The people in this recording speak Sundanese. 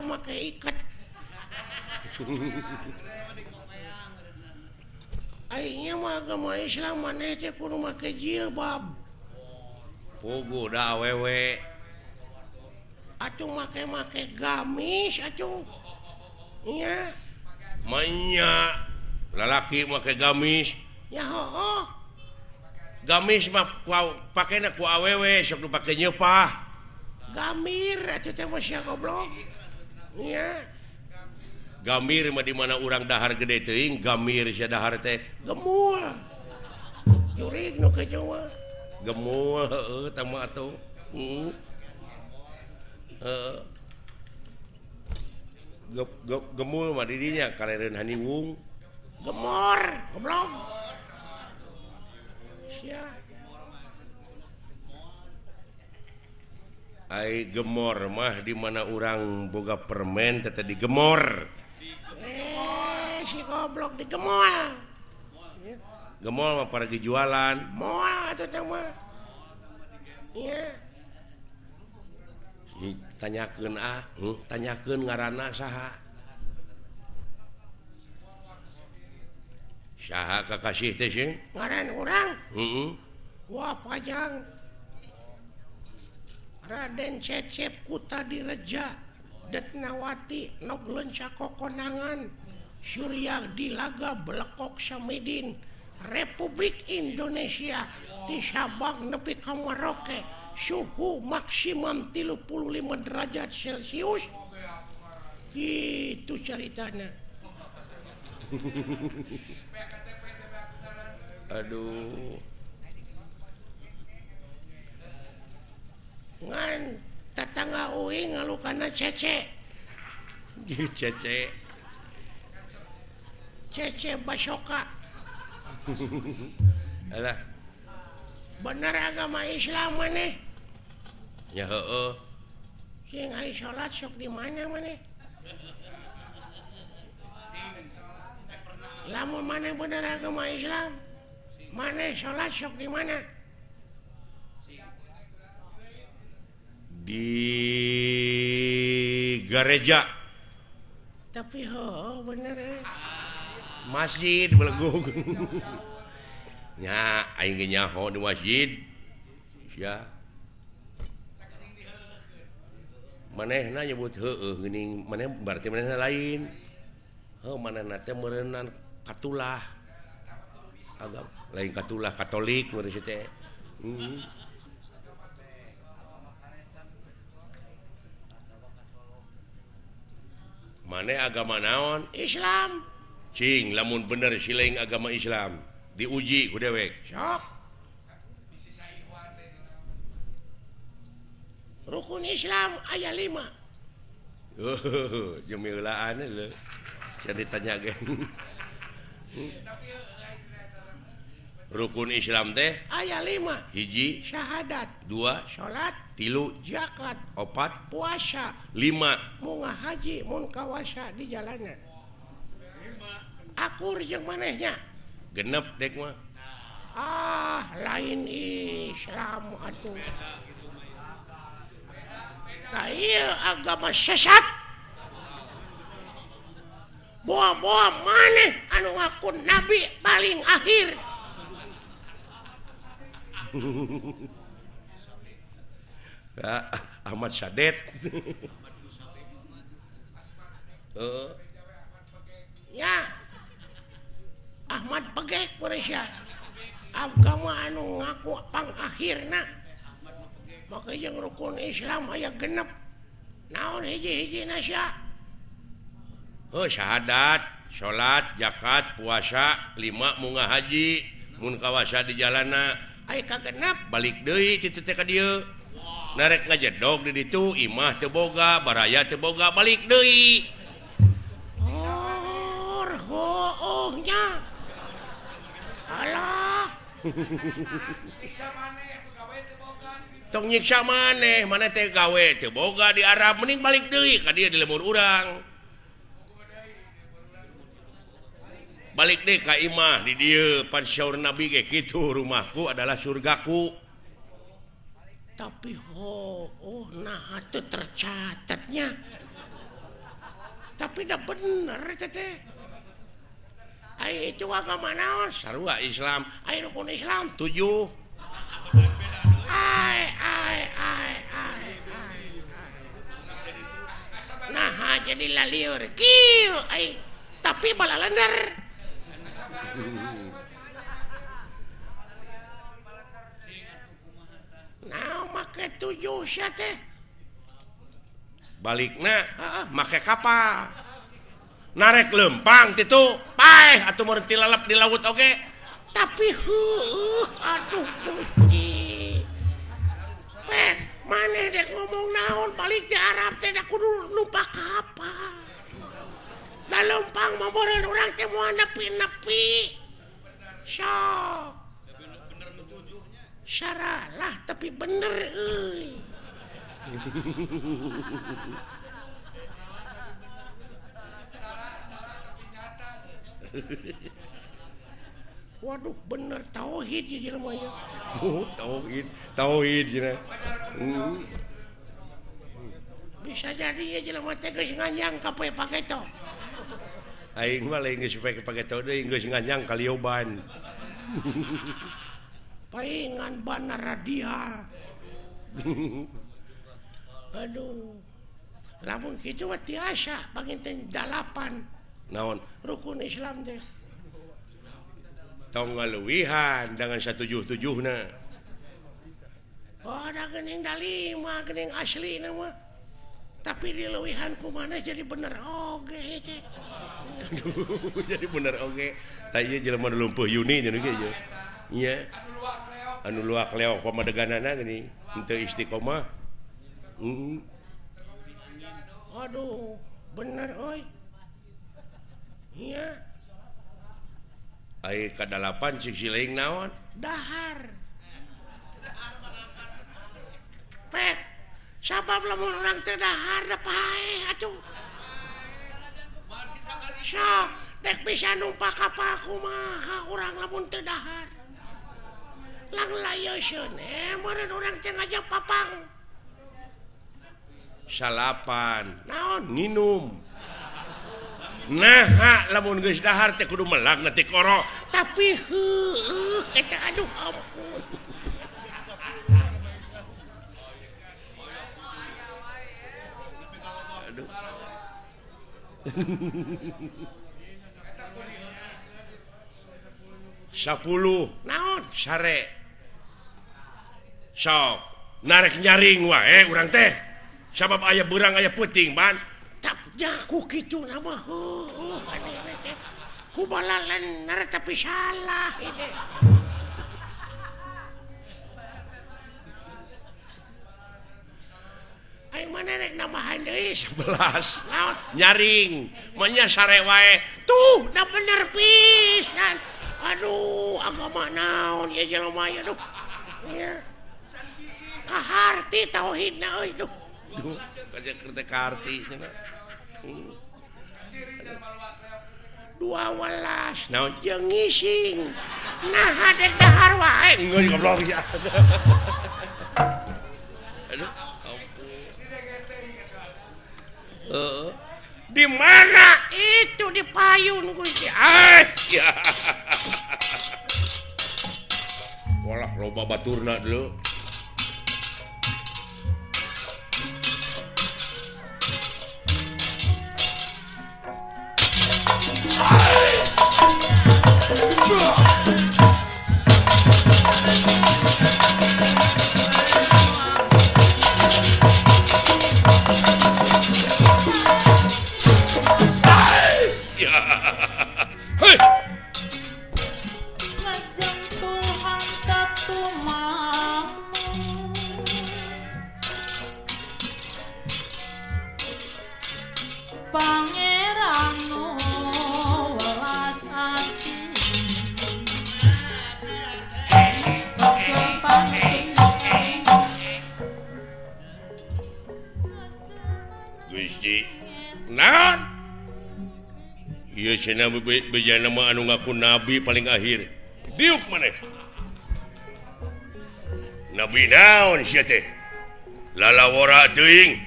make iket akhirnya mah agama Islam maneh teh kudu make jilbab pugu da awewe atuh make gamis atuh nya manya lalaki make gamis ya heuh gamis mah pakena ku awewe sok dipake nyeupah gamir atuh teh mah sia goblok nya gamir mah di mana urang dahar gede teuing gamir sia dahar teh gemul jurig nu kejeung mah gemul heueuh tah mah atuh gemul mah didinya karereun haniwung gemor goblok sia ai gemor mah di mana urang boga permen teh digemor si goblok digemol gemol mah para jualan moal atuh teh mah iya tanyakeun tanyakeun ngaranna saha saha kakasih teh sing ngaran urang wah pajang Raden Cecep Kuta Direja Detnawati Noglenca Kokonangan Surya Dilaga Belekok Samidin Republik Indonesia di Sabang nepi ka Merauke suhu maksimum 35 derajat Celcius gitu ceritanya aduh ngan tetangga uing ngalukana Cece Cece Basoka alah bener agama Islam maneh ya heueuh sing aya salat sok di mana maneh lamun maneh bener agama Islam maneh salat sok di mana di gereja tapi bener masjid belegung nya aing ge nyaho di masjid sia manehna nyebut heueuh geuning maneh berarti manehna lain manehna teh meureunnan katulah agama lain katulah Katolik meureun teh maneh agama naon Islam cing lamun bener sileung agama Islam diuji ku dewek sok rukun Islam aya 5 jemilaan leuh saya ditanya gen rukun Islam teh aya 5 hiji syahadat 2 salat 3 zakat 4 puasa 5 munggah haji mun kawasa di jalanan akur jeung manehnya genep dek mah lain Islam atuh nah iya agama sesat boa-boa maneh anu ngaku nabi paling akhir Ahmad Sadet ya Ahmad Pegek Malaysia agama anu ngaku pang akhirna maka jeung rukun Islam aya genep naon hiji-hiji nasya syahadat salat zakat puasa 5 munggah haji mun kawasa di jalanna aya kagenep balik deui ti teh ka dieu narek ngajedog di ditu imah teu boga baraya teu boga balik deui nya alah tong nyiksa maneh mana teh gawe teu boga di Arab mending balik deui ka dieu di lemur urang balik deh ka imah di dieu pan syaur nabi ge kitu rumahku adalah surgaku tapi nah itu tercatatnya tapi dah bener teh. Ai itu agama naon? Sarua Islam. Ai rukun Islam. 7. Ai. Nah, jadi laliur. Kieu ai. Tapi balalender. Nah, make 7 sia teh. Balikna make kapal. Narek lempang titu paeh atuh meureun ti lalap di laut oge. Tapi aduh Gusti. Pek, maneh dek ngomong naon balik di Arab teh da kudu numpak kapal. Da lempang mah beureun urang teh moal nepi-nepi. Sok. Syaralah tapi bener euy. Waduh bener tauhid ya jelema ya. Tauhid cenah. Bisa jadi ya jelema teh geus nganyang ka poe paketo. Aing mah lain geus pake tau deui geus nganyang ka lioban. Paingan bana radial. Aduh. Lamun kitu mah tiasa panginten 8. Naon? Rukun Islam teh. Tong ngaluwihan dengan 177na. Oh, ada geuning da 5, geuning asli mah. Tapi di leuwihan kumaha jadi bener oge teh. Aduh, jadi bener oge. Ta ieu jelema nu lumpuh Yuni nya ge ieu. Nya. Anu luak leok pamadeganana geuning henteu istiqomah. Aduh, bener euy. Iya. Ai ka 8 cik sileing naon? Dahar. Pek, sabab lamun urang teu dahar da paeh atuh. Sok, dek bisa numpak kapal kumaha urang lamun teu dahar. Lang layeusieun meureun urang teh ngajak papang. Salapan. Naon? Nginum. Nah, lamun geus dahar teh kudu melagna ti koro. Tapi eta aduh ampun. Aduh. 10 Naon? sare. Sok narek nyaring wae urang teh. Sabab aya beurang aya peuting ban. Tapnya ku kitu nama aneh teh. Ku balalan nara tapi salah itu. Ai mana rek namahan deui 11 naon? nyaring manya sare wae. Tuh, da bener pisan. Aduh, agama naon ya jelema ya duh. Ya. Kaharti tauhidna euy duh. Duh, kaja kerja karti cenah. 12 Naon? jeung ngising. Nah, hadek dahar wae. Enggak goblok ya. Aduh, ampun. Di mana itu di payun Gusti? Ya. Walah loba baturna dulu. Gusti naon ieu cenah bejana mah anu ngaku nabi paling akhir diuk maneh nabi naon sia teh lalawara teuing